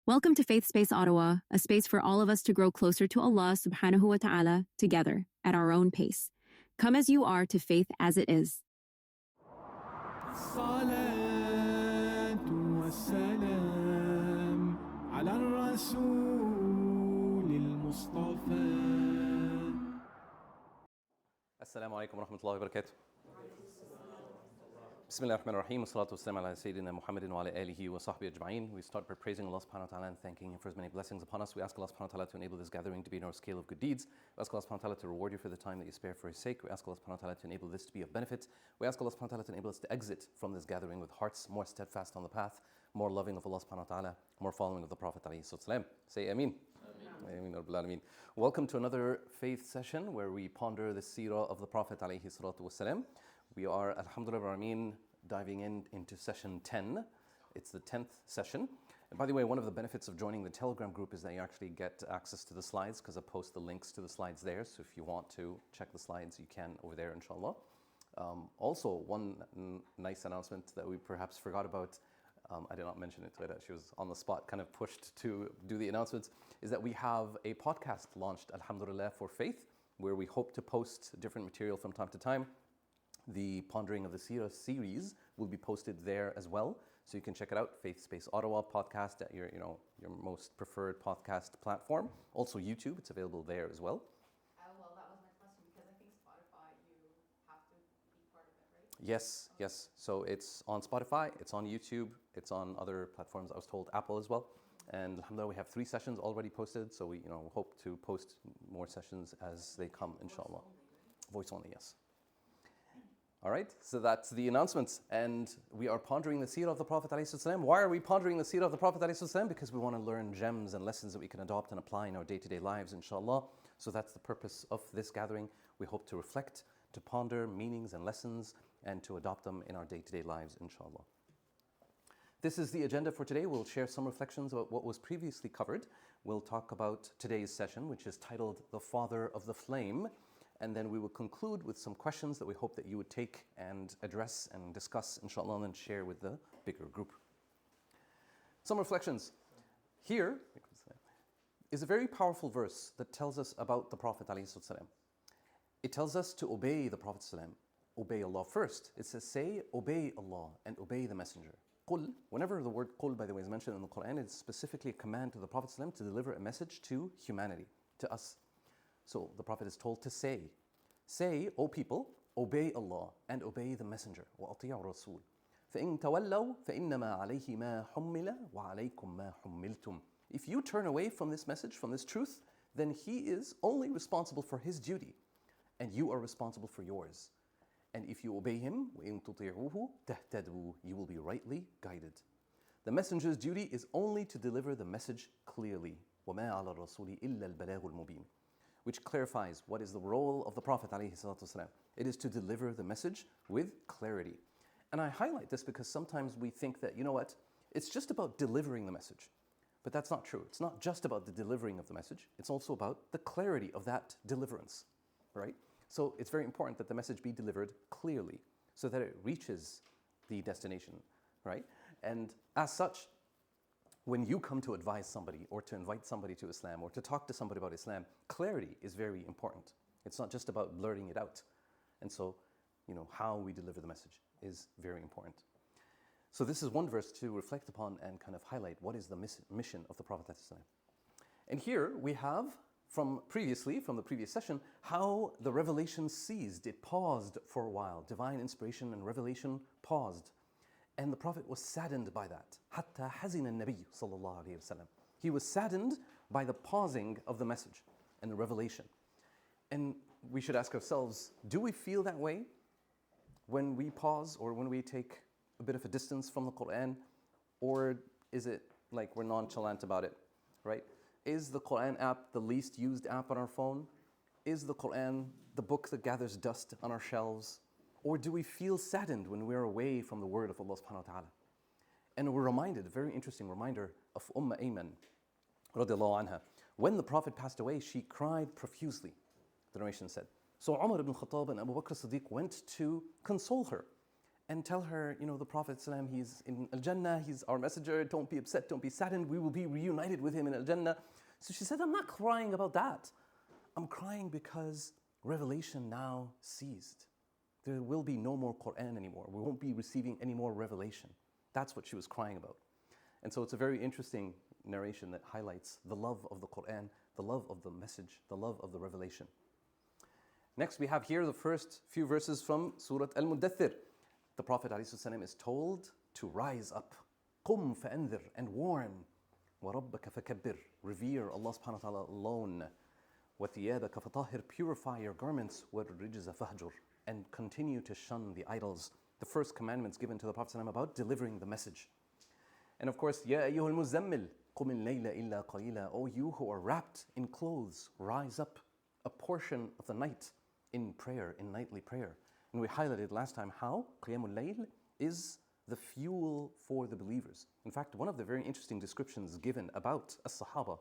Welcome to Faith Space Ottawa, a space for all of us to grow closer to Allah subhanahu wa ta'ala together at our own pace. Come as you are to faith as it is. الصلاة والسلام على الرسول المصطفى. السلام عليكم ورحمة الله وبركاته. بسم الله الرحمن الرحيم والصلاة والسلام على سيدنا محمد وعلى آله وصحبه أجمعين. We start by praising Allah subhanahu wa ta'ala and thanking Him for His many blessings upon us. We ask Allah subhanahu wa ta'ala to enable this gathering to be in our scale of good deeds. We ask Allah subhanahu wa ta'ala to reward you for the time that you spare for His sake. We ask Allah subhanahu wa ta'ala to enable this to be of benefit. We ask Allah subhanahu wa ta'ala to enable us to exit from this gathering with hearts more steadfast on the path, more loving of Allah subhanahu wa ta'ala, more following of the Prophet alayhi salam. Say Ameen. Ameen. Ameen. Welcome to another faith session where we ponder the seerah of the Prophet alayhi salatu wasalam. We are, alhamdulillah, Ameen, diving into session 10. It's the 10th session. And by the way, one of the benefits of joining the Telegram group is that you actually get access to the slides because I post the links to the slides there. So if you want to check the slides, you can over there, inshallah. Also, one nice announcement that we perhaps forgot about, I did not mention it to her, she was on the spot, kind of pushed to do the announcements, is that we have a podcast launched, alhamdulillah, for faith, where we hope to post different material from time to time. The Pondering of the Seerah series will be posted there as well, so you can check it out. Faith Space Ottawa podcast at your most preferred podcast platform. Also YouTube, it's available there as well. Well, that was my question because I think Spotify, you have to be part of it, right? Yes. So it's on Spotify, it's on YouTube, it's on other platforms. I was told Apple as well. And alhamdulillah, we have 3 sessions already posted, so we hope to post more sessions as they come, inshallah. Voice only, yes. All right, so that's the announcements. And we are pondering the seerah of the Prophet ﷺ. Why are we pondering the seerah of the Prophet ﷺ? Because we want to learn gems and lessons that we can adopt and apply in our day-to-day lives, inshallah. So that's the purpose of this gathering. We hope to reflect, to ponder meanings and lessons, and to adopt them in our day-to-day lives, inshallah. This is the agenda for today. We'll share some reflections about what was previously covered. We'll talk about today's session, which is titled The Father of the Flame. And then we will conclude with some questions that we hope that you would take and address and discuss, inshallah, and then share with the bigger group. Some reflections. Here is a very powerful verse that tells us about the Prophet ﷺ. It tells us to obey the Prophet ﷺ, obey Allah first. It says, say, obey Allah and obey the Messenger. Qul, whenever the word qul, by the way, is mentioned in the Quran, it's specifically a command to the Prophet ﷺ to deliver a message to humanity, to us. So the Prophet is told to say, O people, obey Allah and obey the Messenger. وَأَطِيعُوا الرَّسُولِ فَإِن تَوَلَّوْا فَإِنَّمَا عَلَيْهِ مَا حُمِّلَ وَعَلَيْكُمْ مَا حُمِّلْتُمْ. If you turn away from this message, from this truth, then he is only responsible for his duty, and you are responsible for yours. And if you obey him, وَإِن تُطِيعُوهُ تَهْتَدُوا, you will be rightly guided. The Messenger's duty is only to deliver the message clearly. وَمَا عَلَى الرَّسُولِ إِلَّا الْبَلَاغُ الْمُبِينُ, which clarifies what is the role of the Prophet ﷺ. It is to deliver the message with clarity. And I highlight this because sometimes we think that, it's just about delivering the message. But that's not true. It's not just about the delivering of the message. It's also about the clarity of that deliverance, right? So it's very important that the message be delivered clearly so that it reaches the destination, right? And as such, when you come to advise somebody or to invite somebody to Islam or to talk to somebody about Islam, clarity is very important. It's not just about blurting it out. And so, how we deliver the message is very important. So this is one verse to reflect upon and kind of highlight what is the mission of the Prophet ﷺ. And here we have from the previous session, how the revelation ceased. It paused for a while. Divine inspiration and revelation paused. And the Prophet was saddened by that. حَتَّى حَزِنَ النَّبِيُّ صَلَّى اللَّهُ عَلَيْهِ وَسَلَّمَ. He was saddened by the pausing of the message and the revelation. And we should ask ourselves, do we feel that way when we pause or when we take a bit of a distance from the Quran? Or is it like we're nonchalant about it, right? Is the Quran app the least used app on our phone? Is the Quran the book that gathers dust on our shelves? Or do we feel saddened when we're away from the word of Allah subhanahu wa ta'ala? And we're reminded, a very interesting reminder of Ayman, radiallahu anha. When the Prophet passed away, she cried profusely, the narration said. So Umar ibn Khattab and Abu Bakr as-Siddiq went to console her. and tell her, the Prophet ﷺ, he's in Al-Jannah, he's our messenger, don't be upset, don't be saddened, we will be reunited with him in Al-Jannah. So she said, I'm not crying about that. I'm crying because revelation now ceased. There will be no more Quran anymore. We won't be receiving any more revelation. That's what she was crying about. And so it's a very interesting narration that highlights the love of the Quran, the love of the message, the love of the revelation. Next we have here the first few verses from Surah Al-Muddathir. The Prophet ﷺ is told to rise up. قُمْ فَأَنذِرْ, and warn. وَرَبَّكَ فَكَبِّرْ, revere Allah subhanahu wa ta'ala alone. وَثِيَابَكَ فَطَهِّرْ, purify your garments. وَالرِّجْزَ فَهْجُرْ, and continue to shun the idols. The first commandments given to the Prophet ﷺ about delivering the message. And of course, يَا أَيُّهَا الْمُزَّمِّلْ قُمِ اللَّيْلَ إِلَّا قَلِيلًا, O you who are wrapped in clothes, rise up a portion of the night in prayer, in nightly prayer. And we highlighted last time how Qiyamul Layl is the fuel for the believers. In fact, one of the very interesting descriptions given about as-Sahaba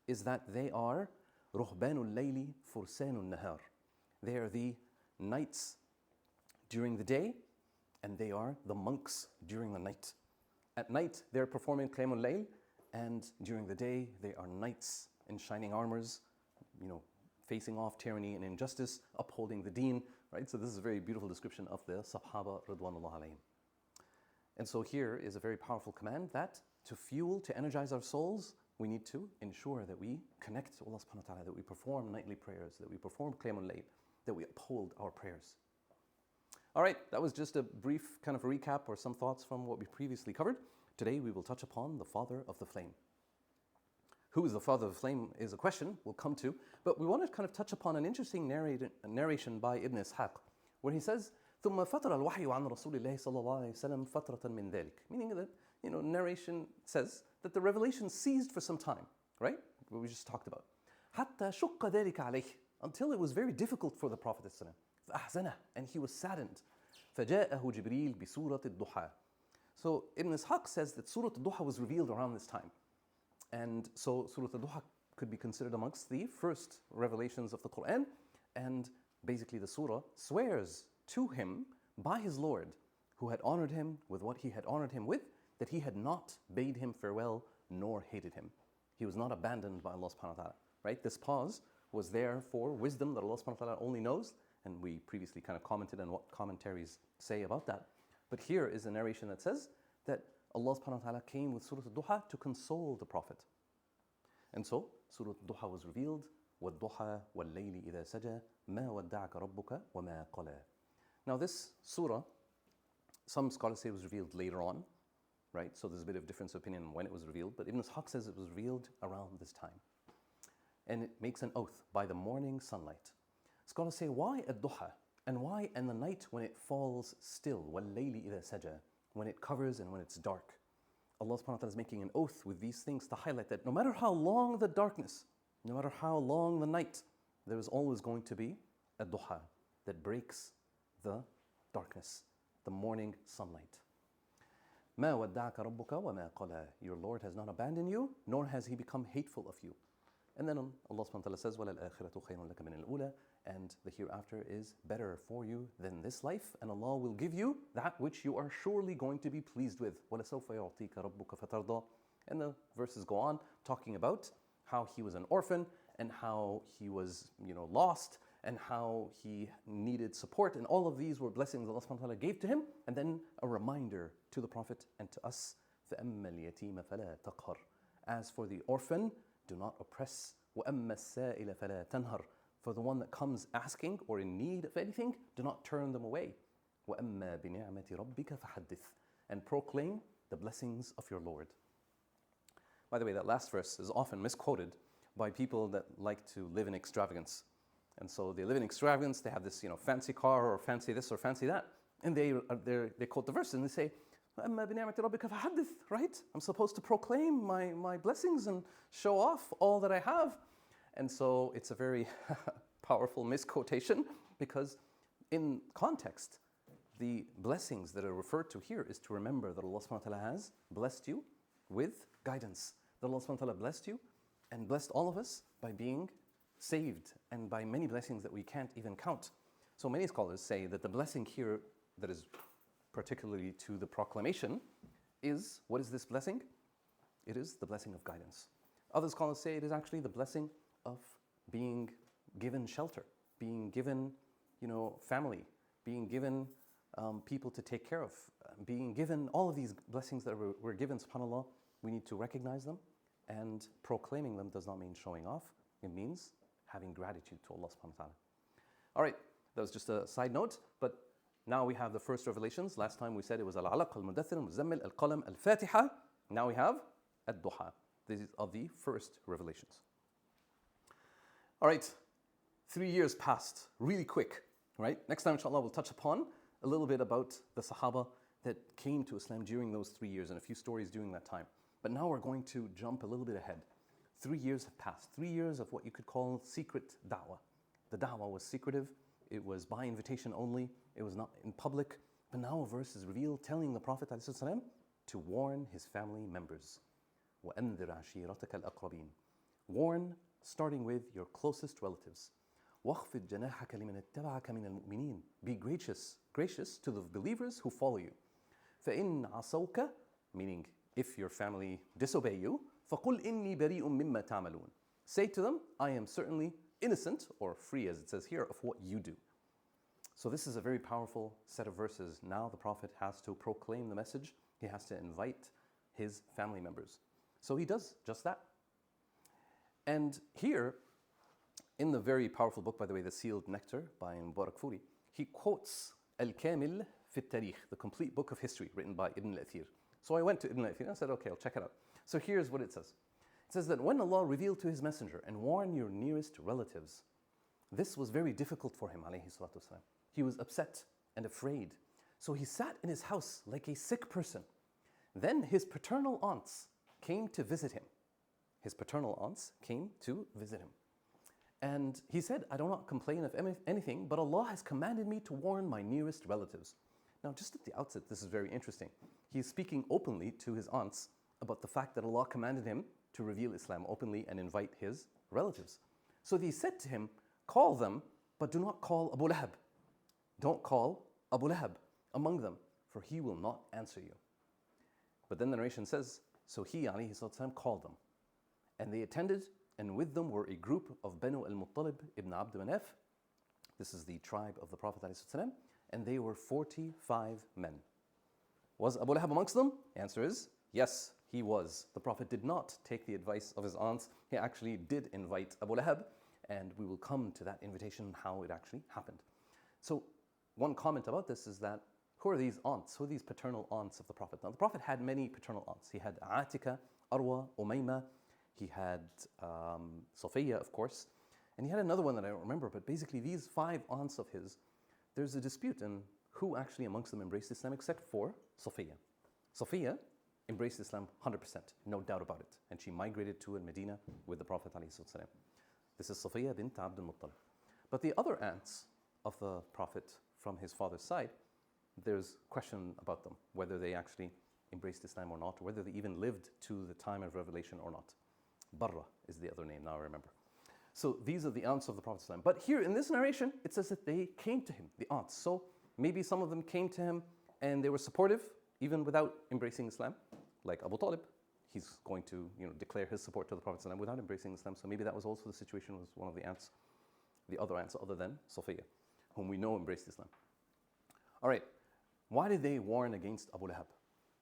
is that they are رُهْبَانُ اللَّيْلِ فُرْسَانُ النَّهَارِ. They are the knights during the day, and they are the monks during the night. At night, they're performing Qiyamul Layl, and during the day, they are knights in shining armors, facing off tyranny and injustice, upholding the deen, right? So this is a very beautiful description of the Sahaba Ridwanullah alayhim. And so here is a very powerful command that to fuel, to energize our souls, we need to ensure that we connect to Allah subhanahu wa ta'ala, that we perform nightly prayers, that we perform Qiyamul Layl, that we uphold our prayers. All right, that was just a brief kind of recap or some thoughts from what we previously covered. Today we will touch upon the father of the flame. Who is the father of the flame is a question we'll come to, but we want to kind of touch upon an interesting narration by Ibn Ishaq, where he says, ثُمَّ فَتَرَ الْوَحْيُ عَنْ رَسُولِ اللَّهِ صَلَّى اللَّهُ عَلَيْهِ وسلم فَتْرَةً مِنْ ذَلِكَ. Meaning that, narration says that the revelation ceased for some time, right? What we just talked about. حَتَّى شُقَّ ذَلِكَ عَلَيْهِ, until it was very difficult for the Prophet فَأَحْزَنَهُ, and he was saddened. فَجَاءَهُ جِبْرِيلٌ بِسُورَةِ الضُّحَى. So Ibn Ishaq says that Surah Al-Duha was revealed around this time. And so Surah Al-Duha could be considered amongst the first revelations of the Quran. And basically the surah swears to him by his Lord, who had honored him with what he had honored him with, that he had not bade him farewell nor hated him. He was not abandoned by Allah subhanahu wa ta'ala. Right? This pause was there for wisdom that Allah subhanahu wa ta'ala only knows. And we previously kind of commented on what commentaries say about that. But here is a narration that says that Allah subhanahu wa ta'ala came with Surah Al-Duha to console the Prophet. And so, Surah Al-Duha was revealed, وَالضُّحَى وَاللَّيْلِ إِذَا سَجَى مَا وَدَّعَكَ رَبُّكَ وَمَا قَلَى. Now this surah, some scholars say it was revealed later on, right? So there's a bit of difference of opinion on when it was revealed, but Ibn Ishaq says it was revealed around this time. And it makes an oath by the morning sunlight. Scholars say, why Ad-Duha? And why in the night when it falls still? وَاللَّيْلِ إِذَا سَجَى, when it covers and when it's dark. Allah subhanahu wa ta'ala is making an oath with these things to highlight that no matter how long the darkness, no matter how long the night, there is always going to be a duha that breaks the darkness, the morning sunlight. مَا وَدَّعَكَ رَبُّكَ وَمَا قَلَى. Your Lord has not abandoned you, nor has He become hateful of you. And then Allah subhanahu wa ta'ala says, وَلَلْآخِرَةُ خَيْرٌ لَكَ مِنَ الْأُولَى, and the hereafter is better for you than this life, and Allah will give you that which you are surely going to be pleased with. وَلَسَوْفَ يُعْطِيكَ رَبُّكَ فَتَرْضَى. And the verses go on talking about how he was an orphan, and how he was lost, and how he needed support, and all of these were blessings Allah subhanahu wa ta'ala gave to him, and then a reminder to the Prophet and to us, فَأَمَّا الْيَتِيمَ فَلَا تَقْهَرْ. As for the orphan, do not oppress. وَأَمَّا السَّائِلَ فَلَا تَنْهَرْ. For the one that comes asking or in need of anything, do not turn them away. وَأَمَّا بِنِعْمَةِ رَبِّكَ فَحَدِّثْ. And proclaim the blessings of your Lord. By the way, that last verse is often misquoted by people that like to live in extravagance. And so they live in extravagance, they have this fancy car or fancy this or fancy that. And they quote the verse and they say, وَأَمَّا بِنِعْمَةِ رَبِّكَ فَحَدِّثْ. Right? I'm supposed to proclaim my blessings and show off all that I have. And so it's a very powerful misquotation, because in context, the blessings that are referred to here is to remember that Allah subhanahu wa ta'ala has blessed you with guidance. That Allah subhanahu wa ta'ala blessed you and blessed all of us by being saved, and by many blessings that we can't even count. So many scholars say that the blessing here that is particularly to the proclamation, is, what is this blessing? It is the blessing of guidance. Other scholars say it is actually the blessing of being given shelter, being given, family, being given people to take care of, being given all of these blessings that we're given, subhanAllah. We need to recognize them, and proclaiming them does not mean showing off. It means having gratitude to Allah subhanahu wa ta'ala. All right, that was just a side note, but now we have the first revelations. Last time we said it was Al-Alaq, Al-Mudaththir, Al-Muzammil, Al-Qalam, Al-Fatiha. Now we have Ad-Duha. These are the first revelations. All right, 3 years passed really quick, right? Next time, inshallah, we'll touch upon a little bit about the Sahaba that came to Islam during those 3 years and a few stories during that time. But now we're going to jump a little bit ahead. 3 years have passed. 3 years of what you could call secret da'wah. The da'wah was secretive. It was by invitation only. It was not in public. But now a verse is revealed telling the Prophet ﷺ to warn his family members. وَأَنذِرْ عَشِيرَتَكَ الْأَقْرَبِينَ. Warn, starting with your closest relatives. وَخْفِضْ جَنَاحَكَ لِمَنِ اتَّبَعَكَ مِنَ الْمُؤْمِنِينَ. Be gracious to the believers who follow you. فَإِنْ عَصَوْكَ, meaning if your family disobey you, فَقُلْ إِنِّي بَرِيءٌ مِّمَّا تَعْمَلُونَ. Say to them, I am certainly innocent, or free as it says here, of what you do. So this is a very powerful set of verses. Now the Prophet has to proclaim the message. He has to invite his family members. So he does just that. And here, in the very powerful book, by the way, The Sealed Nectar by Mubarak Furi, he quotes Al-Kamil fi Tarikh, the complete book of history written by Ibn al-Athir. So I went to Ibn al-Athir and I said, okay, I'll check it out. So here's what it says. It says that when Allah revealed to his messenger and warn your nearest relatives, this was very difficult for him, alayhi salatu wasalam. He was upset and afraid. So he sat in his house like a sick person. Then his paternal aunts came to visit him. His paternal aunts came to visit him. And he said, I do not complain of anything, but Allah has commanded me to warn my nearest relatives. Now, just at the outset, this is very interesting. He's speaking openly to his aunts about the fact that Allah commanded him to reveal Islam openly and invite his relatives. So he said to him, call them, but do not call Abu Lahab. Don't call Abu Lahab among them, for he will not answer you. But then the narration says, so he, alayhi salatu, called them. And they attended, and with them were a group of Banu al-Muttalib ibn Abd Manaf. This is the tribe of the Prophet ﷺ, and they were 45 men. Was Abu Lahab amongst them? The answer is yes, he was. The Prophet did not take the advice of his aunts. He actually did invite Abu Lahab, and we will come to that invitation and how it actually happened. So one comment about this is that who are these aunts? Who are these paternal aunts of the Prophet? Now the Prophet had many paternal aunts. He had Atika, Arwa, Umayma. He had Safiya, of course. And he had another one that I don't remember, but basically these 5 aunts of his, there's a dispute in who actually amongst them embraced Islam except for Safiya. Safiya embraced Islam 100%, no doubt about it. And she migrated to Medina with the Prophet ﷺ. This is Safiya bint Abd al-Muttalib. But the other aunts of the Prophet from his father's side, there's question about them, whether they actually embraced Islam or not, or whether they even lived to the time of revelation or not. Barra is the other name, now I remember. So these are the aunts of the Prophet ﷺ. But here in this narration, it says that they came to him, the aunts. So maybe some of them came to him and they were supportive, even without embracing Islam, like Abu Talib. He's going to declare his support to the Prophet ﷺ without embracing Islam. So maybe that was also the situation with one of the aunts, the other aunts other than Safiya, whom we know embraced Islam. All right, why did they warn against Abu Lahab?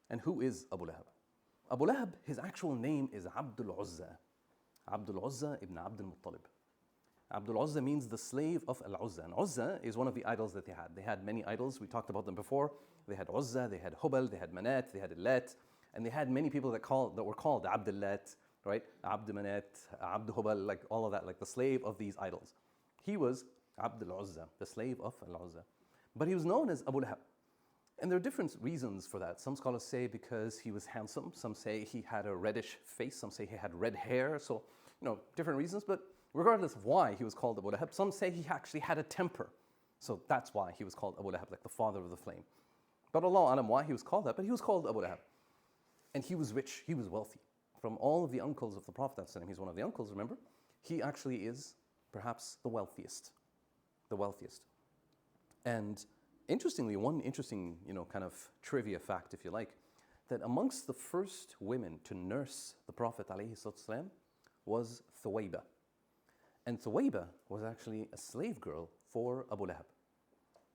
And who is Abu Lahab? Abu Lahab, his actual name is Abdul Uzza. Abdul Uzza ibn Abd al-Muttalib. Abdul Uzza means the slave of Al-Uzza. And Uzza is one of the idols that they had. They had many idols. We talked about them before. They had Uzza, they had Hubal, they had Manat, they had Lat. And they had many people that were called Abdul Lat, right? Abd Manat, Abd Hubal, like all of that, like the slave of these idols. He was Abdul Uzza, the slave of Al-Uzza. But he was known as Abu Lahab. And there are different reasons for that. Some scholars say because he was handsome. Some say he had a reddish face. Some say he had red hair. So, different reasons. But regardless of why he was called Abu Lahab, some say he actually had a temper. So that's why he was called Abu Lahab, like the father of the flame. But Allah alam why he was called that, but he was called Abu Lahab. And he was rich, he was wealthy. From all of the uncles of the Prophet, he's one of the uncles, remember? He actually is perhaps the wealthiest. The wealthiest. And interestingly, one interesting, kind of trivia fact, if you like, that amongst the first women to nurse the Prophet ﷺ was Thuwayba. And Thuwayba was actually a slave girl for Abu Lahab.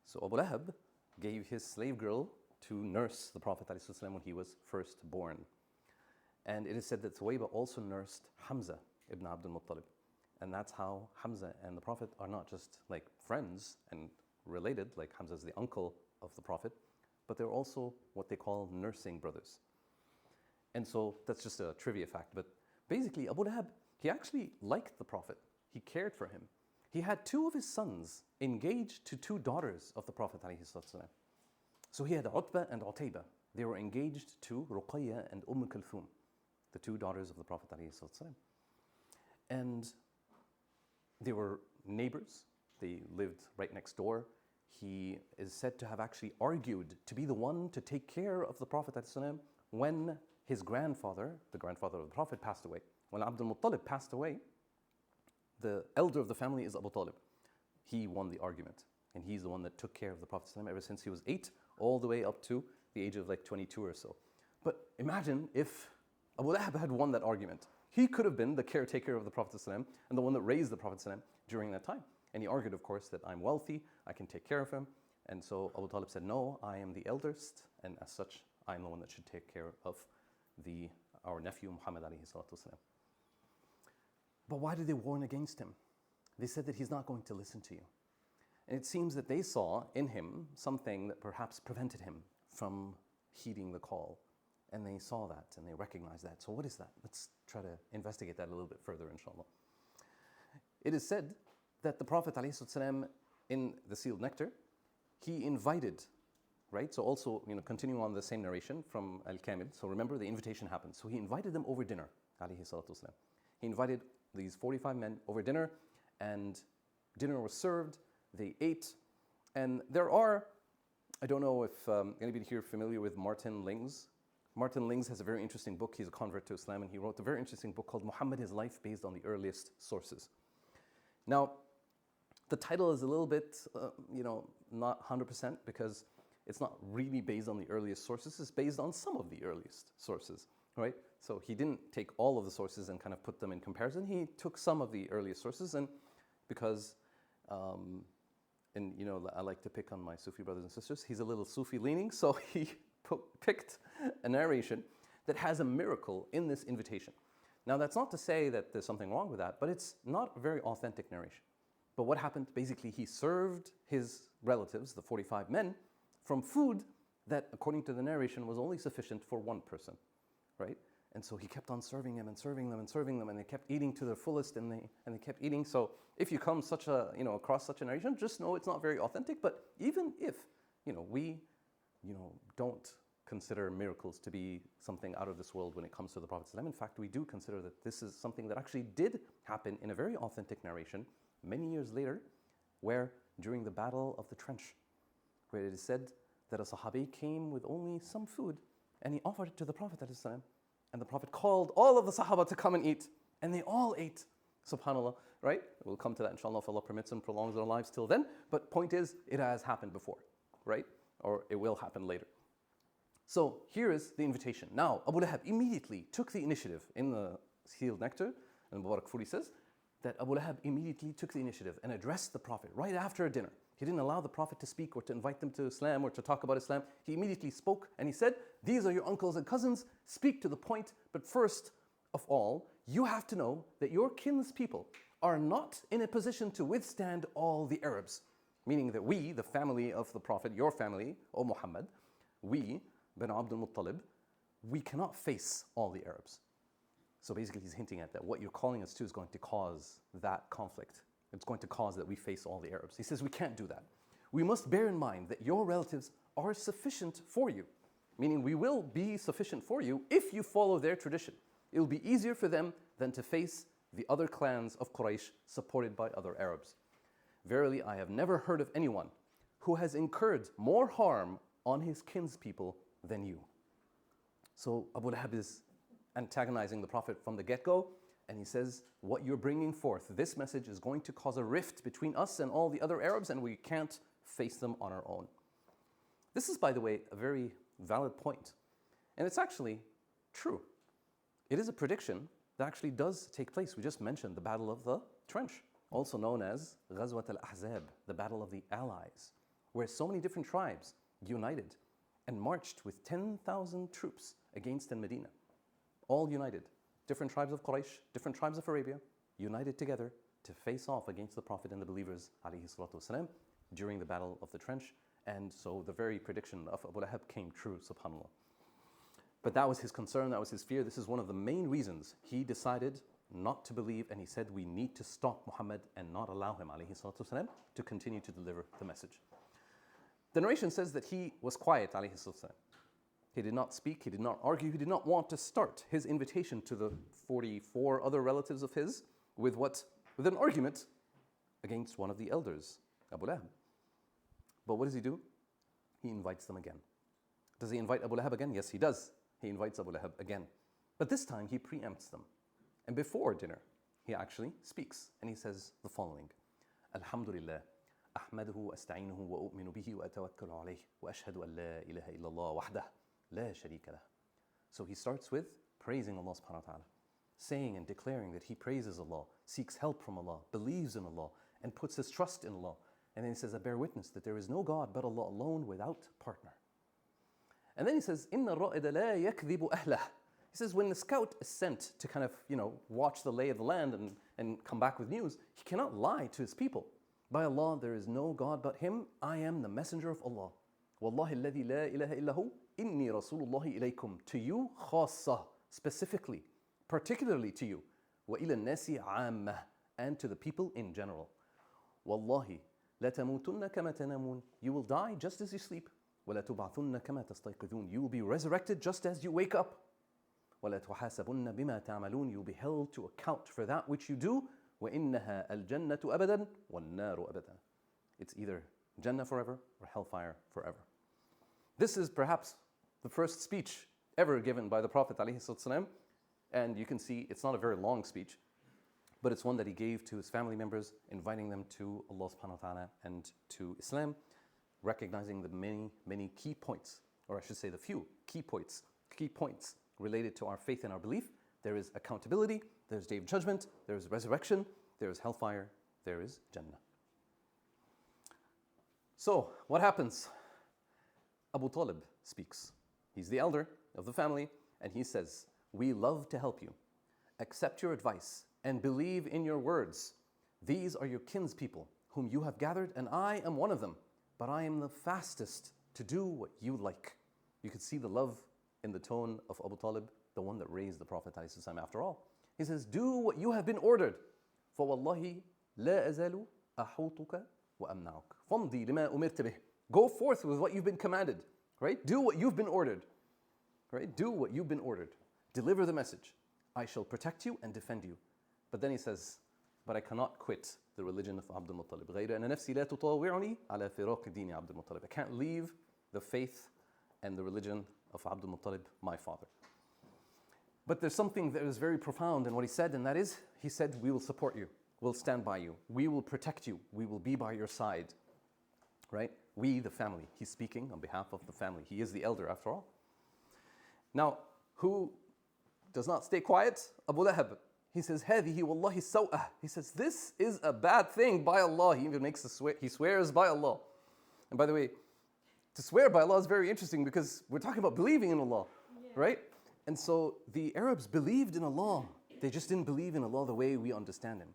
So Abu Lahab gave his slave girl to nurse the Prophet ﷺ when he was first born. And it is said that Thuwayba also nursed Hamza ibn Abdul Muttalib. And that's how Hamza and the Prophet are not just like friends and related, like Hamza is the uncle of the Prophet, but they're also what they call nursing brothers. And so that's just a trivia fact. But basically, Abu Lahab, he actually liked the Prophet. He cared for him. He had two of his sons engaged to two daughters of the Prophet ﷺ. So he had Utbah and Utayba. They were engaged to Ruqayya and Kulthum, the two daughters of the Prophet ﷺ. And they were neighbors. They lived right next door. He is said to have actually argued to be the one to take care of the Prophet ﷺ when his grandfather, the grandfather of the Prophet, passed away. When Abdul Muttalib passed away, the elder of the family is Abu Talib. He won the argument. And he's the one that took care of the Prophet ﷺ ever since he was 8, all the way up to the age of like 22 or so. But imagine if Abu Lahab had won that argument. He could have been the caretaker of the Prophet ﷺ and the one that raised the Prophet ﷺ during that time. And he argued, of course, that I'm wealthy, I can take care of him. And so Abu Talib said, no, I am the eldest, and as such, I'm the one that should take care of our nephew Muhammad alayhi salatu wasalam. But why did they warn against him? They said that he's not going to listen to you. And it seems that they saw in him something that perhaps prevented him from heeding the call. And they saw that and they recognized that. So what is that? Let's try to investigate that a little bit further, inshallah. It is said that the Prophet ﷺ, in the sealed nectar, he invited, right? So also, continuing on the same narration from Al-Kamil. So remember, the invitation happened. So he invited them over dinner, alayhi salatu wasalam. He invited these 45 men over dinner, and dinner was served, they ate, and there are, I don't know if anybody here familiar with Martin Lings. Martin Lings has a very interesting book. He's a convert to Islam, and he wrote a very interesting book called Muhammad, His Life, based on the earliest sources. Now, the title is a little bit, not 100%, because it's not really based on the earliest sources. It's based on some of the earliest sources, right? So he didn't take all of the sources and kind of put them in comparison. He took some of the earliest sources, and because, I like to pick on my Sufi brothers and sisters. He's a little Sufi leaning, so he picked a narration that has a miracle in this invitation. Now, that's not to say that there's something wrong with that, but it's not a very authentic narration. But what happened, basically, he served his relatives, the 45 men, from food that, according to the narration, was only sufficient for one person, right? And so he kept on serving them and serving them and serving them, and they kept eating to their fullest, and they kept eating. So if you come across such a narration, just know it's not very authentic. But even if we don't consider miracles to be something out of this world when it comes to the Prophet ﷺ. In fact, we do consider that this is something that actually did happen in a very authentic narration many years later, where during the Battle of the Trench, where it is said that a Sahabi came with only some food, and he offered it to the Prophet ﷺ. And the Prophet called all of the Sahaba to come and eat. And they all ate. SubhanAllah, right? We'll come to that, inshallah, if Allah permits and prolongs our lives till then. But point is, it has happened before, right? Or it will happen later. So here is the invitation. Now, Abu Lahab immediately took the initiative in the sealed nectar. And Mubarak Furi says that Abu Lahab immediately took the initiative and addressed the Prophet right after dinner. He didn't allow the Prophet to speak or to invite them to Islam or to talk about Islam. He immediately spoke and he said, these are your uncles and cousins, speak to the point, but first of all, you have to know that your kinspeople are not in a position to withstand all the Arabs. Meaning that we, the family of the Prophet, your family, O Muhammad, we, bin Abdul Muttalib, we cannot face all the Arabs. So basically he's hinting at that what you're calling us to is going to cause that conflict. It's going to cause that we face all the Arabs. He says we can't do that. We must bear in mind that your relatives are sufficient for you. Meaning we will be sufficient for you if you follow their tradition. It will be easier for them than to face the other clans of Quraysh supported by other Arabs. Verily, I have never heard of anyone who has incurred more harm on his kinspeople than you. So Abu Lahab is antagonizing the Prophet from the get-go. And he says, what you're bringing forth, this message is going to cause a rift between us and all the other Arabs, and we can't face them on our own. This is, by the way, a very valid point. And it's actually true. It is a prediction that actually does take place. We just mentioned the Battle of the Trench, also known as Ghazwat al-Ahzab, the Battle of the Allies, where so many different tribes united and marched with 10,000 troops against Medina. All united. Different tribes of Quraysh, different tribes of Arabia, united together to face off against the Prophet and the believers ﷺ, during the Battle of the Trench. And so the very prediction of Abu Lahab came true, subhanAllah. But that was his concern, that was his fear. This is one of the main reasons he decided not to believe, and he said we need to stop Muhammad and not allow him ﷺ to continue to deliver the message. The narration says that he was quiet ﷺ. He did not speak, he did not argue, he did not want to start his invitation to the 44 other relatives of his with an argument against one of the elders, Abu Lahab. But what does he do? He invites them again. Does he invite Abu Lahab again? Yes, he does. He invites Abu Lahab again. But this time he preempts them. And before dinner, he actually speaks and he says the following: Alhamdulillah, أحمده وأستعينه وأؤمن به وأتوكل عليه وأشهد أن لا إله إلا الله وحده لا شريك له. So he starts with praising Allah subhanahu wa ta'ala, saying and declaring that he praises Allah, seeks help from Allah, believes in Allah, and puts his trust in Allah. And then he says, I bear witness that there is no God but Allah alone without partner. And then he says, إِنَّ الرَّائِدَ لَا يَكْذِبُ أَهْلَهُ. He says, when the scout is sent to kind of, watch the lay of the land and come back with news, he cannot lie to his people. By Allah, there is no God but Him. I am the messenger of Allah. Wallahi alladhi la ilaha illahu, inni rasulullahi ilaykum. To you, khassa, specifically, particularly to you. Wa ila nasi amma, and to the people in general. Wallahi, la tamutunna kama tanamun. You will die just as you sleep. Wa la tub'athunna kama tastayqidun. You will be resurrected just as you wake up. Wa la tuhasabunna bima ta'malun. You will be held to account for that which you do. وَإِنَّهَا الْجَنَّةُ أَبَدًا وَالنَّارُ أَبَدًا. It's either Jannah forever or hellfire forever. This is perhaps the first speech ever given by the Prophet ﷺ, and you can see it's not a very long speech, but it's one that he gave to his family members, inviting them to Allah subhanahu wa ta'ala and to Islam, recognizing the many, many key points, or I should say the few key points related to our faith and our belief. There is accountability, there's day of judgment, there's resurrection, there's hellfire, there is Jannah. So, what happens? Abu Talib speaks. He's the elder of the family, and he says, we love to help you. Accept your advice and believe in your words. These are your kinspeople, whom you have gathered, and I am one of them. But I am the fastest to do what you like. You could see the love in the tone of Abu Talib, the one that raised the Prophet ﷺ after all. He says, do what you have been ordered. فَوَاللَّهِ لَا أَزَالُ أَحُوطُكَ وَأَمْنَعُكَ فَامْضِي لِمَا أُمِرْتَ بِهِ. Go forth with what you've been commanded. Right? Do what you've been ordered. Right? Do what you've been ordered. Deliver the message. I shall protect you and defend you. But then he says, but I cannot quit the religion of Abdul Muttalib. غَيْرَ أَنَّ نَفْسِي لَا تُطَاوِعُنِي عَلَى فِرَاقِ دِينِ عَبْدِ الْمُطَّلِبِ. I can't leave the faith and the religion of Abdul Muttalib, my father. But there's something that is very profound in what he said, and that is, he said, we will support you. We'll stand by you. We will protect you. We will be by your side. Right? We, the family. He's speaking on behalf of the family. He is the elder, after all. Now, who does not stay quiet? Abu Lahab. He says, هَذِهِ وَاللَّهِ السَّوْءَةِ. He says, this is a bad thing by Allah. He even makes he swears by Allah. And by the way, to swear by Allah is very interesting because we're talking about believing in Allah. Yeah. Right? And so the Arabs believed in Allah. They just didn't believe in Allah the way we understand Him.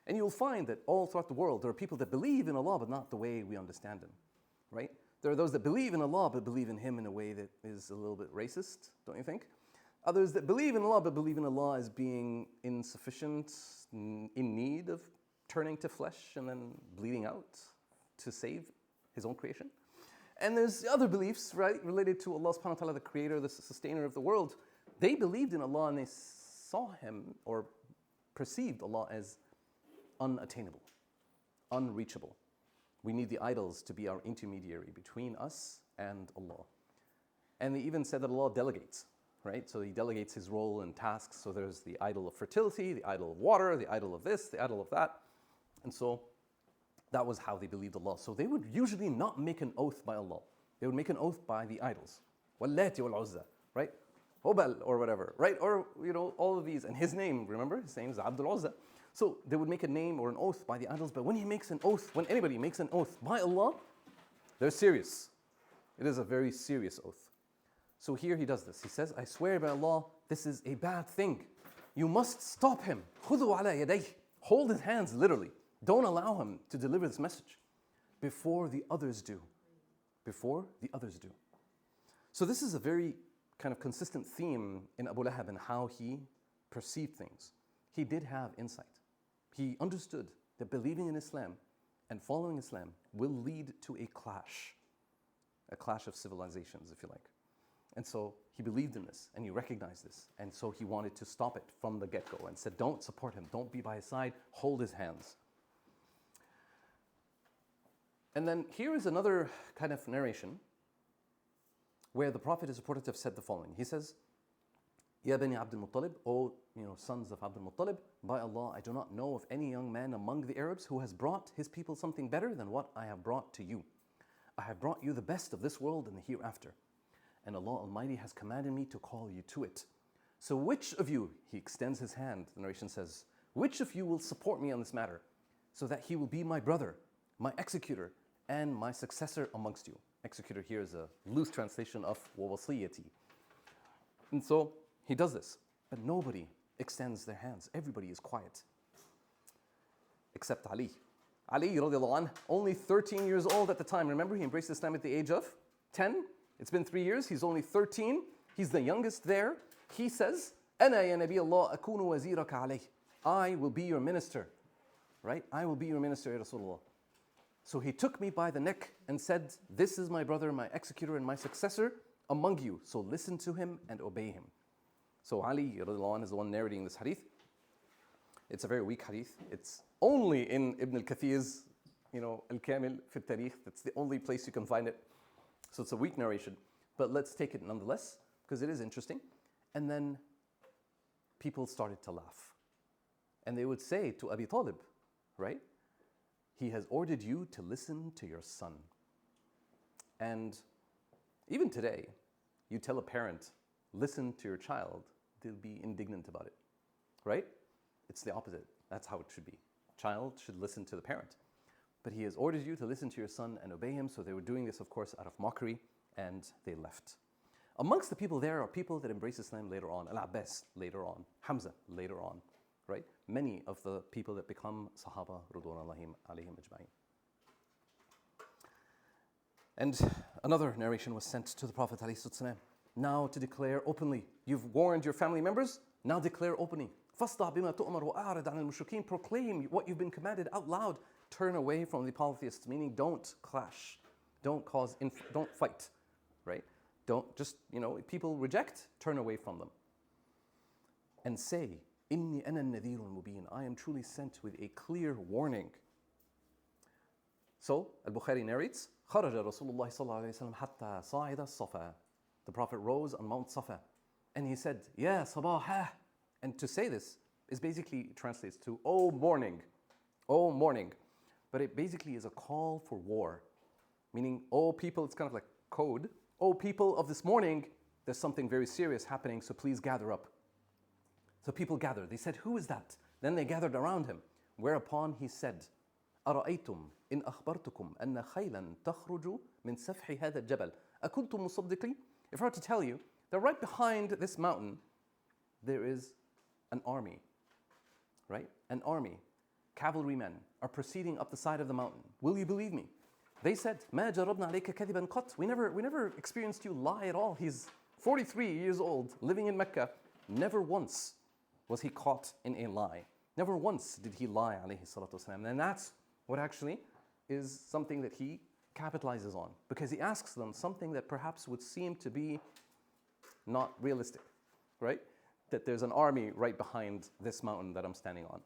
And you'll find that all throughout the world, there are people that believe in Allah, but not the way we understand Him. Right? There are those that believe in Allah, but believe in Him in a way that is a little bit racist, don't you think? Others that believe in Allah, but believe in Allah as being insufficient, in need of turning to flesh and then bleeding out to save His own creation. And there's other beliefs, right, related to Allah subhanahu wa ta'ala, the creator, the sustainer of the world. They believed in Allah and they saw Him or perceived Allah as unattainable, unreachable. We need the idols to be our intermediary between us and Allah. And they even said that Allah delegates, right? So He delegates His role and tasks. So there's the idol of fertility, the idol of water, the idol of this, the idol of that. And so that was how they believed Allah. So they would usually not make an oath by Allah. They would make an oath by the idols. وَاللَّاتِ وَالْعُزَّى, right? Hubal or whatever, right? Or, all of these. And his name, remember? His name is Abdul Uzza. So they would make a name or an oath by the idols. But when anybody makes an oath by Allah, they're serious. It is a very serious oath. So here he does this. He says, I swear by Allah, this is a bad thing. You must stop him. خُذُوا عَلَى يَدَيْهِ. Hold his hands, literally. Don't allow him to deliver this message before the others do. Before the others do. So this is a very kind of consistent theme in Abu Lahab and how he perceived things. He did have insight. He understood that believing in Islam and following Islam will lead to a clash of civilizations, if you like. And so he believed in this and he recognized this. And so he wanted to stop it from the get-go and said, don't support him, don't be by his side, hold his hands. And then here is another kind of narration where the Prophet is reported to have said the following. He says, Ya Bani Abdul Muttalib, O sons of Abdul Muttalib, by Allah, I do not know of any young man among the Arabs who has brought his people something better than what I have brought to you. I have brought you the best of this world and the hereafter. And Allah Almighty has commanded me to call you to it. So which of you, he extends his hand, the narration says, which of you will support me on this matter, so that he will be my brother, my executor, and my successor amongst you. Executor here is a loose translation of وَوَصِيَّتِي. And so he does this, but nobody extends their hands. Everybody is quiet, except Ali. Ali, radiallahu anh, only 13 years old at the time. Remember, he embraced Islam at the age of 10. It's been 3 years. He's only 13. He's the youngest there. He says, أَنَا يَا نَبِيَ اللَّهِ أَكُونُ وَزِيرَكَ عَلَيْهِ. I will be your minister. Right? I will be your minister, Ya Rasulullah. So he took me by the neck and said, this is my brother, my executor, and my successor among you. So listen to him and obey him. So Ali radiallahu anh is the one narrating this hadith. It's a very weak hadith. It's only in Ibn al-Kathir's, Al-Kamil fi al-Tarikh. That's the only place you can find it. So it's a weak narration. But let's take it nonetheless, because it is interesting. And then people started to laugh. And they would say to Abi Talib, right? He has ordered you to listen to your son. And even today, you tell a parent, listen to your child, they'll be indignant about it, right? It's the opposite. That's how it should be. Child should listen to the parent. But he has ordered you to listen to your son and obey him. So they were doing this, of course, out of mockery, and they left. Amongst the people there are people that embrace Islam later on. Al-Abbas later on. Hamza later on, right? Many of the people that become Sahaba, Ridwanullahi alayhim ajma'in. And another narration was sent to the Prophet ﷺ. Now to declare openly. You've warned your family members, now declare openly. فَاصْدَعْ بِمَا تُؤْمَرُ وَأَعْرِضْ عَنِ الْمُشْرِكِينَ. Proclaim what you've been commanded out loud. Turn away from the polytheists, meaning don't clash. Don't fight, right? Don't just, people reject, turn away from them. And say, إِنِّي أَنَا النَّذِيرُ الْمُبِينُ. I am truly sent with a clear warning. So, Al-Bukhari narrates, خَرَجَ رَسُولُ اللَّهِ صَلَّى اللَّهُ عَلَيْهِ وسلم حَتَّى صَعِدَ الصَّفَا. The Prophet rose on Mount Safa and he said, Ya Sabaha. And to say this is basically translates to, oh morning, oh morning. But it basically is a call for war. Meaning, oh people, it's kind of like code. Oh people of this morning, there's something very serious happening, so please gather up. So people gathered. They said, who is that? Then they gathered around him. Whereupon he said, أرأيتم إن أخبرتكم أن خيلا تخرج من سفح هذا الجبل أكنتم مصدقين? If I were to tell you that right behind this mountain, there is an army, right? An army. Cavalrymen are proceeding up the side of the mountain. Will you believe me? They said, ما جربنا عليك كذبا قط. We never experienced you lie at all. He's 43 years old, living in Mecca. Never once was he caught in a lie. Never once did he lie, alayhi salatu wasalam. And that's what actually is something that he capitalizes on, because he asks them something that perhaps would seem to be not realistic, right? That there's an army right behind this mountain that I'm standing on.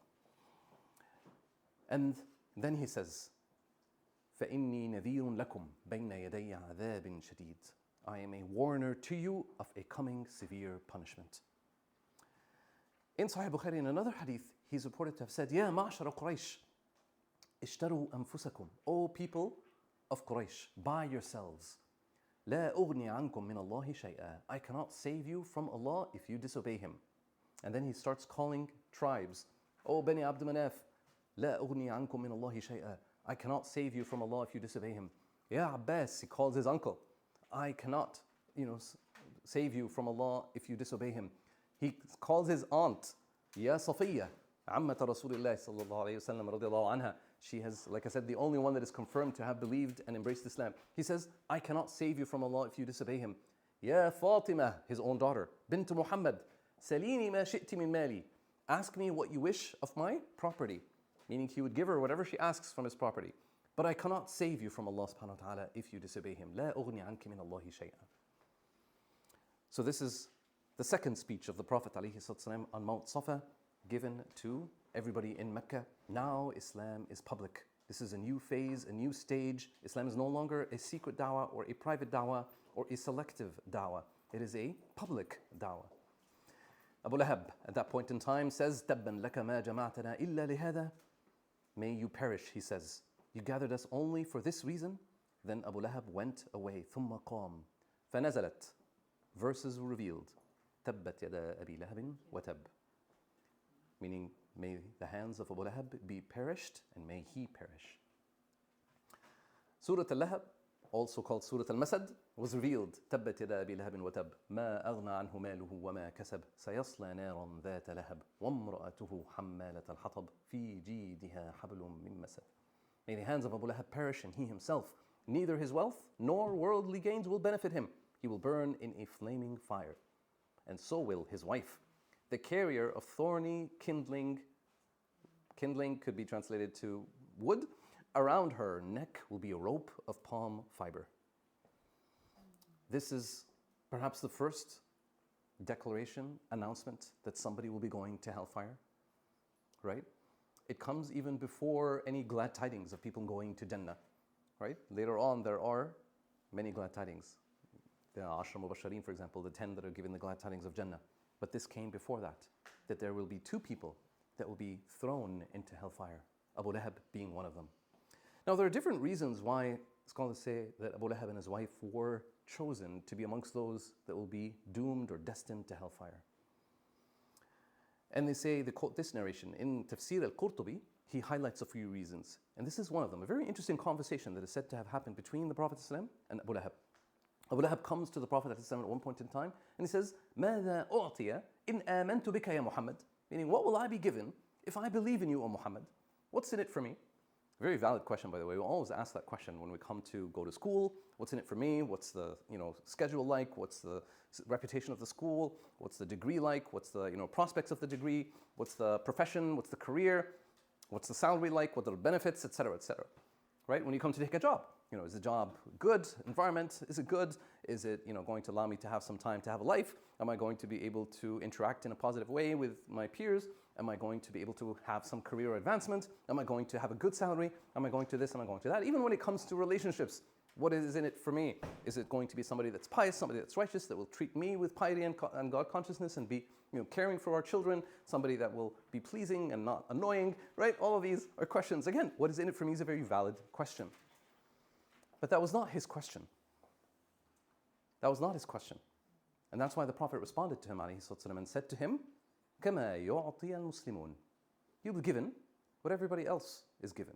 And then he says, فَإِنِّي نَذِيرٌ لَكُمْ بَيْنَ يَدَيَّ عَذَابٍ شَدِيدٍ. I am a warner to you of a coming severe punishment. In Sahih Bukhari, in another hadith, he's reported to have said, يَا مَعْشَرَ قُرَيْشٍ اشْتَرُوا أَنفُسَكُمْ. O people of Quraysh, buy yourselves. لا أغني عنكم من الله شيئا. I cannot save you from Allah if you disobey Him. And then he starts calling tribes. Oh, Bani Abd Manaf, لا أغني عنكم من الله شيئا. I cannot save you from Allah if you disobey Him. Ya Abbas, he calls his uncle. I cannot, save you from Allah if you disobey Him. He calls his aunt, Ya Safiya, عمة رسول الله صلى الله عليه وسلم رضي الله عنها. She has, like I said, the only one that is confirmed to have believed and embraced Islam. He says, I cannot save you from Allah if you disobey Him. Ya Fatima, his own daughter, bint Muhammad, Salini ma shi'ti min mali. Ask me what you wish of my property. Meaning he would give her whatever she asks from his property. But I cannot save you from Allah subhanahu wa ta'ala if you disobey Him. لا أغني عنك من الله شيئا. So this is the second speech of the Prophet ﷺ on Mount Safa, given to everybody in Mecca. Now Islam is public. This is a new phase, a new stage. Islam is no longer a secret da'wah or a private da'wah or a selective da'wah. It is a public da'wah. Abu Lahab at that point in time says, تَبًّا لَكَ مَا جَمَعْتَنَا إِلَّا لِهَذَا. May you perish, he says. You gathered us only for this reason? Then Abu Lahab went away. ثُمَّ قَامَ فَنَزَلَتْ. Verses were revealed. تَبَّتْ يَدَا أَبِي لَهَبٍ وَتَبْ. Meaning, may the hands of Abu Lahab be perished and may he perish. Surah Al-Lahab, also called Surah Al-Masad, was revealed. تَبَّتْ يَدَا أَبِي لَهَبٍ وَتَبْ مَا أَغْنَى عَنْهُ مَالُهُ وَمَا كَسَبْ سَيَصْلَى نَارًا ذَاتَ لَهَبٍ وَامْرَأَتُهُ حَمَّالَةَ الْحَطَبِ فِي جِيدِهَا حَبْلٌ مِّن مَّسَدٍ. May the hands of Abu Lahab perish and he himself. Neither his wealth nor worldly gains will benefit him. He will burn in a flaming fire. And so will his wife, the carrier of thorny kindling. Kindling could be translated to wood. Around her neck will be a rope of palm fiber. This is perhaps the first declaration, announcement that somebody will be going to hellfire, right? It comes even before any glad tidings of people going to Jannah, right? Later on, there are many glad tidings. The Ashra Mubashareen, for example, the 10 that are given the glad tidings of Jannah. But this came before that there will be 2 people that will be thrown into hellfire, Abu Lahab being one of them. Now, there are different reasons why scholars say that Abu Lahab and his wife were chosen to be amongst those that will be doomed or destined to hellfire. And they say, they quote this narration in Tafsir al-Qurtubi, he highlights a few reasons. And this is one of them, a very interesting conversation that is said to have happened between the Prophet ﷺ and Abu Lahab. Abu Lahab comes to the Prophet ﷺ at one point in time and he says, مَاذَا أُعْطِيَ إِنْ آمَنْتُ بِكَ يَا Muhammad? Meaning, what will I be given if I believe in you, O Muhammad? What's in it for me? Very valid question, by the way. We always ask that question when we come to go to school. What's in it for me? What's the schedule like? What's the reputation of the school? What's the degree like? What's the prospects of the degree? What's the profession? What's the career? What's the salary like? What are the benefits, etc., etc. Right? When you come to take a job, is the job good? Environment, is it good? Is it going to allow me to have some time to have a life? Am I going to be able to interact in a positive way with my peers? Am I going to be able to have some career advancement? Am I going to have a good salary? Am I going to this? Am I going to that? Even when it comes to relationships, what is in it for me? Is it going to be somebody that's pious, somebody that's righteous, that will treat me with piety and God consciousness and be caring for our children, somebody that will be pleasing and not annoying, right? All of these are questions. Again, what is in it for me is a very valid question. But that was not his question. That was not his question. And that's why the Prophet responded to him, ﷺ, and said to him, كَمَا يُعْطِيَ الْمُسْلِمُونَ. You'll be given what everybody else is given,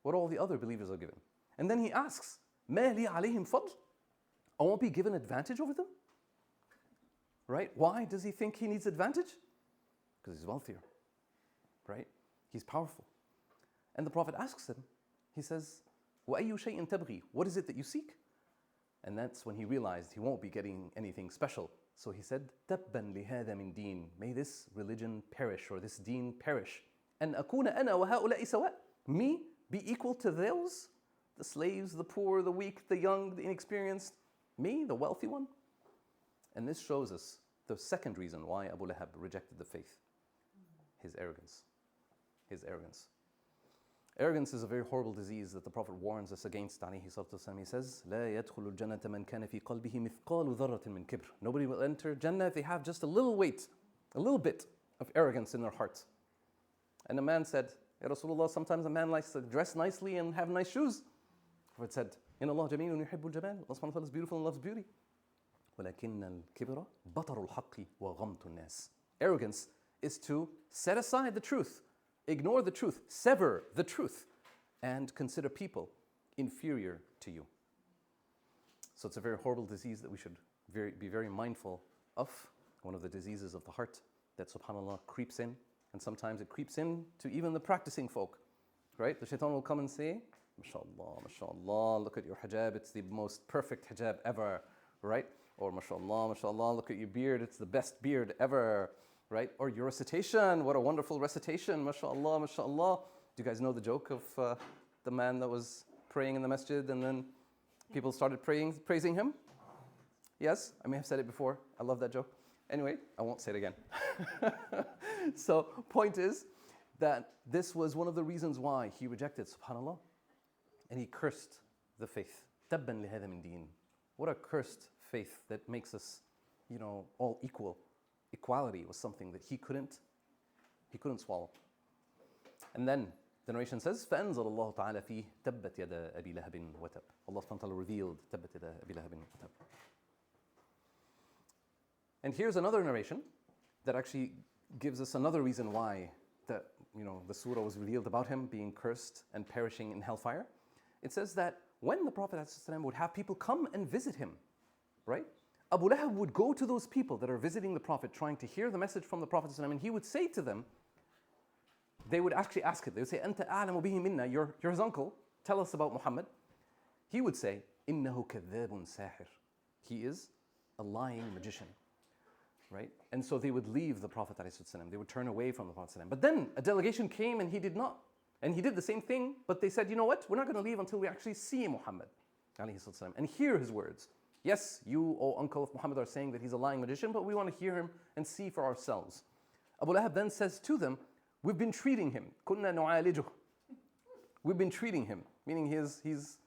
what all the other believers are given. And then he asks, مَا لِي عَلَيْهِمْ فَضْلٌ. I won't be given advantage over them? Right? Why does he think he needs advantage? Because he's wealthier, right? He's powerful. And the Prophet asks him, he says, وَأَيُّ شَيْءٍ تَبْغِي. What is it that you seek? And that's when he realized he won't be getting anything special. So he said, تَبًّا لِهَذَا مِن دِينٍ. May this religion perish, or this deen perish. أَنْ أَكُونَ أَنَا وَهَؤُلَاءِ سَوَاء. Me be equal to those, the slaves, the poor, the weak, the young, the inexperienced. Me, the wealthy one. And this shows us the second reason why Abu Lahab rejected the faith. His arrogance. His arrogance. Arrogance is a very horrible disease that the Prophet warns us against. He says, لا يدخل الجنة من كان في قلبه مثقال ذرة من كبر. Nobody will enter Jannah if they have just a little weight, a little bit of arrogance in their heart. And a man said, Ya Rasulullah, sometimes a man likes to dress nicely and have nice shoes. The Prophet said, إن الله جميل يحب الجمال. Allah subhanahu wa ta'ala is beautiful and loves beauty. ولكن الكبر بطر الحق وغمط الناس. Arrogance is to set aside the truth, ignore the truth, sever the truth, and consider people inferior to you. So it's a very horrible disease that we should be very mindful of. One of the diseases of the heart that subhanAllah creeps in, and sometimes it creeps in to even the practicing folk, right? The shaitan will come and say, MashaAllah, MashaAllah, look at your hijab, it's the most perfect hijab ever, right? Or MashaAllah, MashaAllah, look at your beard, it's the best beard ever, right? Or your recitation, what a wonderful recitation, MashaAllah, MashaAllah. Do you guys know the joke of the man that was praying in the masjid and then people started praising him? Yes, I may have said it before. I love that joke. Anyway, I won't say it again. So, point is that this was one of the reasons why he rejected, subhanAllah, and he cursed the faith. تَبًّا لِهَذَا مِن دِينٍ. What a cursed faith that makes us, all equal. Equality was something that he couldn't swallow. And then the narration says, فَأَنزَلَ اللَّهُ تَعَالَى فِيهِ تَبَّتْ يَدَا أَبِي لَهَبٍ وَتَبٍ. Allah subhanahu wa ta'ala revealed تَبَّتْ يَدَا أَبِي لَهَبٍ وَتَبٍ. And here's another narration that actually gives us another reason why the surah was revealed about him being cursed and perishing in hellfire. It says that when the Prophet ﷺ would have people come and visit him, right? Abu Lahab would go to those people that are visiting the Prophet, trying to hear the message from the Prophet ﷺ, and he would say to them, they would actually ask it. They would say, "Anta a'lamu bihi minna." You're his uncle. Tell us about Muhammad. He would say, "Innahu kadhabun sahir." He is a lying magician, right? And so they would leave the Prophet ﷺ. They would turn away from the Prophet ﷺ. But then a delegation came and he did not. And he did the same thing, but they said, you know what? We're not going to leave until we actually see Muhammad ﷺ and hear his words. Yes, you, O uncle of Muhammad, are saying that he's a lying magician, but we want to hear him and see for ourselves. Abu Lahab then says to them, we've been treating him. كُنَّا نُعَالِجُهُ. We've been treating him, meaning he's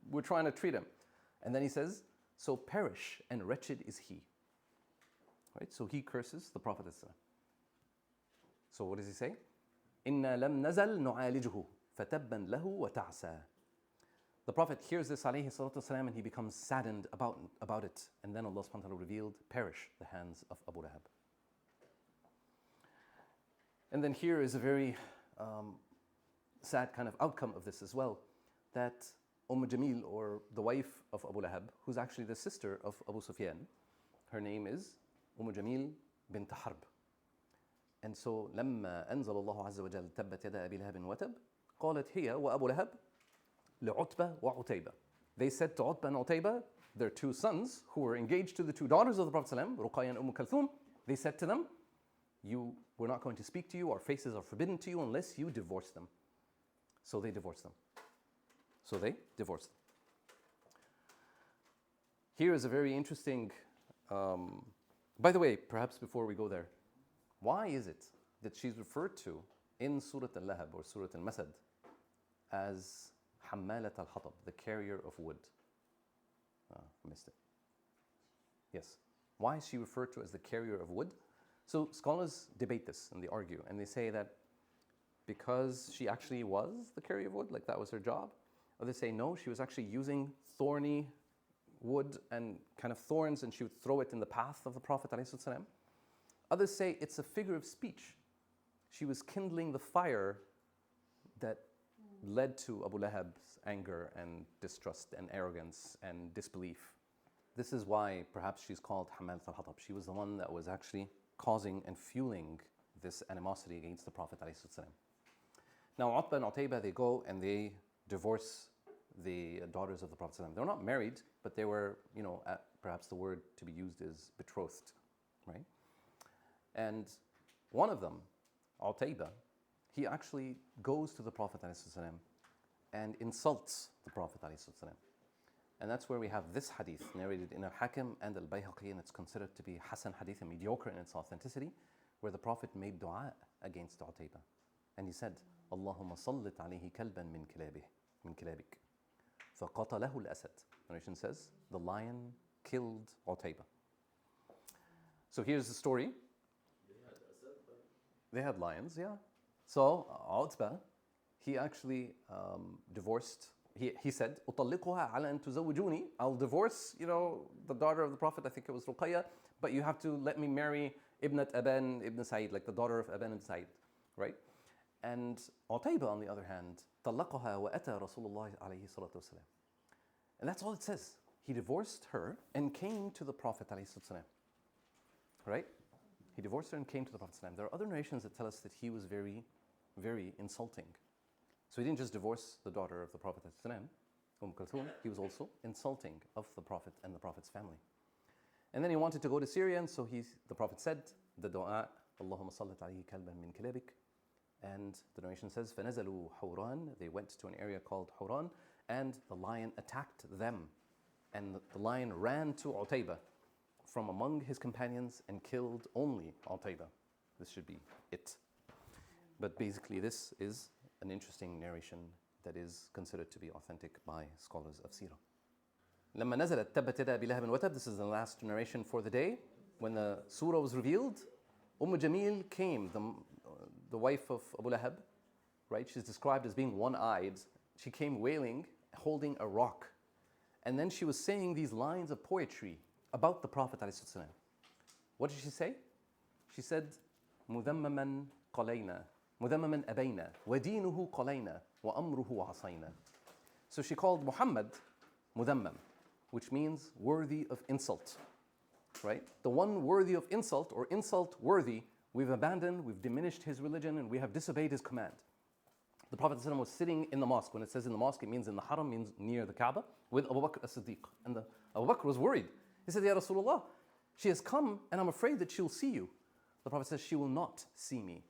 we're trying to treat him. And then he says, so perish and wretched is he. Right? So he curses the Prophet ﷺ. So what does he say? إِنَّا لَمْ نَزَلْ نُعَالِجُهُ فَتَبًّا لَهُ وَتَعْسَى. The Prophet hears this alayhi salatu wasalam, and he becomes saddened about it. And then Allah subhanahu wa ta'ala revealed, perish the hands of Abu Lahab. And then here is a very sad kind of outcome of this as well, that Jamil, or the wife of Abu Lahab, who's actually the sister of Abu Sufyan, her name is Jamil bint Harb. And so لما أنزل الله عز وجل تبت يدا أبي لهب وتب قالت هي وأبو لهب لعتبة وعتيبة. They said to Utbah and Utayba, their two sons who were engaged to the two daughters of the Prophet ﷺ, Ruqayya and Kulthum, they said to them, we're not going to speak to you, our faces are forbidden to you unless you divorce them. So they divorced them. Here is a very interesting, by the way, perhaps before we go there, why is it that she's referred to in Surah Al-Lahab or Surah Al-Masad as Hammalat al-Hatab, the carrier of wood? I missed it. Yes. Why is she referred to as the carrier of wood? So scholars debate this and they argue, and they say that because she actually was the carrier of wood, like that was her job. Or they say no, she was actually using thorny wood and kind of thorns, and she would throw it in the path of the Prophet ﷺ. Others say it's a figure of speech. She was kindling the fire that led to Abu Lahab's anger and distrust and arrogance and disbelief. This is why perhaps she's called Hammalat al-Hatab. She was the one that was actually causing and fueling this animosity against the Prophet ﷺ. Now Utbah and Utayba, they go and they divorce the daughters of the Prophet ﷺ. They were not married, but they were, perhaps the word to be used is betrothed, right? And one of them, Utayba, he actually goes to the Prophet ﷺ and insults the Prophet ﷺ. And that's where we have this hadith narrated in Al-Hakim and Al-Bayhaqi, and it's considered to be Hasan hadith and mediocre in its authenticity, where the Prophet made dua against Utayba. And he said, Allahumma sallit alayhi kalban min kilabik. فَقَتَلَهُ الْأَسَدْ. Narration says, the lion killed Utayba. So here's the story. They had lions, yeah. So Utbah, he actually divorced he said, أطلقها على أن تزوجوني. I'll divorce, the daughter of the Prophet, I think it was Ruqayya, but you have to let me marry Ibnat Aban ibn Sa'id, like the daughter of Aban ibn Sa'id, right? And Utayba, on the other hand, طلقها وأتى رسول الله عليه الصلاة والسلام. And that's all it says. He divorced her and came to the Prophet عليه الصلاة والسلام. Right? He divorced her and came to the Prophet. There are other narrations that tell us that he was very, very insulting. So he didn't just divorce the daughter of the Prophet, Kulthum, he was also insulting of the Prophet and the Prophet's family. And then he wanted to go to Syria, and so the Prophet said the dua, Allahumma sallit alayhi kalban min kilabik. And the narration says, فَنَزَلُوا حُورَان. They went to an area called Huran, and the lion attacked them. And the lion ran to Utayba from among his companions and killed only Utayba. This should be it. But basically this is an interesting narration that is considered to be authentic by scholars of Seerah. لما نزلت تبت يدا أبي لهب وتب. This is the last narration for the day. When the surah was revealed, Jamil came, the wife of Abu Lahab, right? She's described as being one-eyed. She came wailing, holding a rock. And then she was saying these lines of poetry about the Prophet ﷺ. What did she say? She said, مُذَمَّمًا قَلَيْنَا مُذَمَّمًا أَبَيْنَا وَدِينُهُ قَلَيْنَا وَأَمْرُهُ عَصَيْنَا. So she called Muhammad مُذَمَّم, which means worthy of insult, right? The one worthy of insult or insult worthy, we've abandoned, we've diminished his religion, and we have disobeyed his command. The Prophet ﷺ was sitting in the mosque. When it says in the mosque, it means in the haram, means near the Kaaba, with Abu Bakr as-Siddiq. And Abu Bakr was worried. He said, Ya Rasulullah, she has come and I'm afraid that she'll see you. The Prophet says, she will not see me.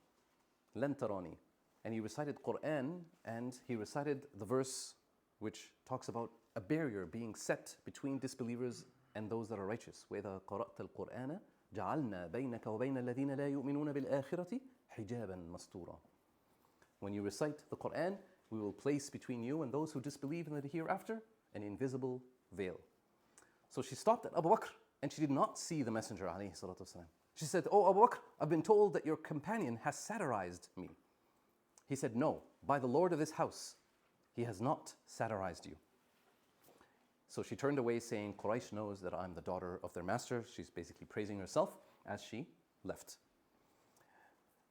لَن تَرَانِي. And he recited Quran, and he recited the verse which talks about a barrier being set between disbelievers and those that are righteous. وَإِذَا قَرَأْتَ الْقُرْآنَ جَعَلْنَا بَيْنَكَ وَبَيْنَ الَّذِينَ لَا يُؤْمِنُونَ بِالْآخِرَةِ حِجَابًا مَسْتُورًا. When you recite the Quran, we will place between you and those who disbelieve in the hereafter an invisible veil. So she stopped at Abu Bakr, and she did not see the Messenger alayhi salatu wasalam. She said, "Oh Abu Bakr, I've been told that your companion has satirized me." He said, "No, by the Lord of this house, he has not satirized you." So she turned away saying, Quraysh knows that I'm the daughter of their master. She's basically praising herself as she left.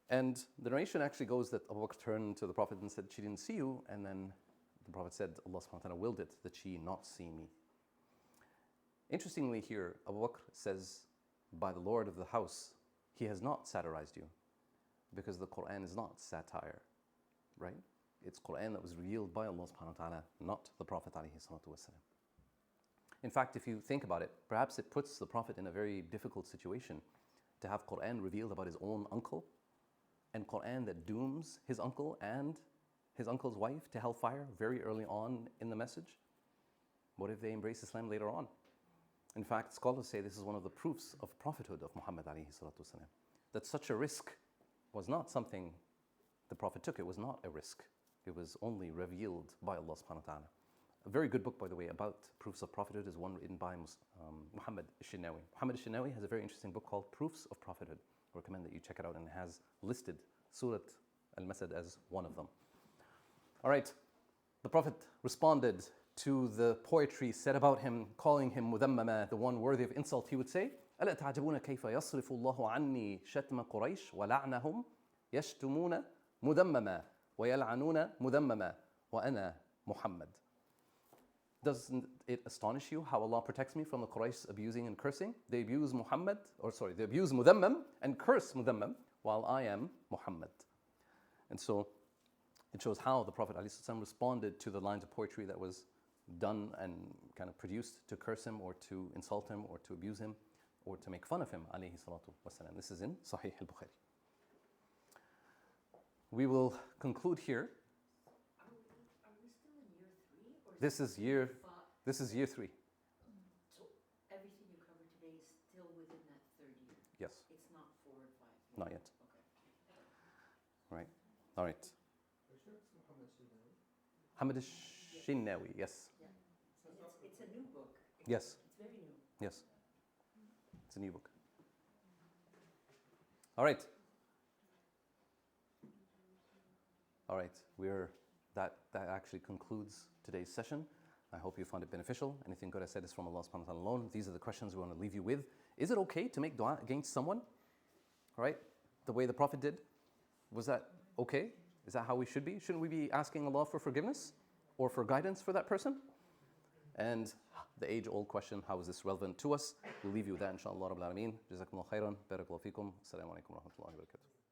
And the narration actually goes that Abu Bakr turned to the Prophet and said, she didn't see you. And then the Prophet said, Allah subhanahu wa ta'ala willed it that she not see me. Interestingly here, Abu Bakr says, by the Lord of the house, he has not satirized you, because the Quran is not satire, right? It's Quran that was revealed by Allah subhanahu wa ta'ala, not the Prophet alayhi salatu wasalam. In fact, if you think about it, perhaps it puts the Prophet in a very difficult situation to have Quran revealed about his own uncle, and Quran that dooms his uncle and his uncle's wife to hellfire very early on in the message. What if they embrace Islam later on? In fact, scholars say this is one of the proofs of prophethood of Muhammad alayhi salatu wasalam, that such a risk was not something the Prophet took. It was not a risk. It was only revealed by Allah subhanahu wa ta'ala. A very good book, by the way, about proofs of prophethood is one written by Muhammad al-Shinawi. Muhammad al-Shinawi has a very interesting book called Proofs of Prophethood. I recommend that you check it out, and it has listed Surat al-Masad as one of them. All right, the Prophet responded to the poetry said about him, calling him مذمما, the one worthy of insult. He would say, ألا تعجبون كيف يصرف الله عني شتم قريش ولعنهم يشتمون مذمما ويلعنون مذمما وأنا محمد. Doesn't it astonish you how Allah protects me from the Quraysh abusing and cursing? They abuse they abuse Mudammam and curse Mudammam, while I am Muhammad. And so it shows how the Prophet ﷺ responded to the lines of poetry that was done and kind of produced to curse him or to insult him or to abuse him or to make fun of him alayhi salatu wasalam. This is in Sahih al-Bukhari. We will conclude here. Are we still in year 3? Or This is year 3. So everything you covered today is still within that third year? Yes. It's not 4 or 5? Not yet. Okay. Right. All right. Muhammad al-Shinawi, yes. Yeah. And it's a new book. Yes. It's very new. Yes. It's a new book. All right. All right. We're that actually concludes today's session. I hope you found it beneficial. Anything good I said is from Allah subhanahu wa ta'ala alone. These are the questions we want to leave you with. Is it okay to make dua against someone? Right? The way the Prophet did? Was that okay? Is that how we should be? Shouldn't we be asking Allah for forgiveness or for guidance for that person? And the age-old question, how is this relevant to us? We'll leave you with that, inshallah. Rabbil Alameen. Jazakumullah khairan. Barakallahu feekum. Assalamu alaikum wa rahmatullahi wa barakatuh.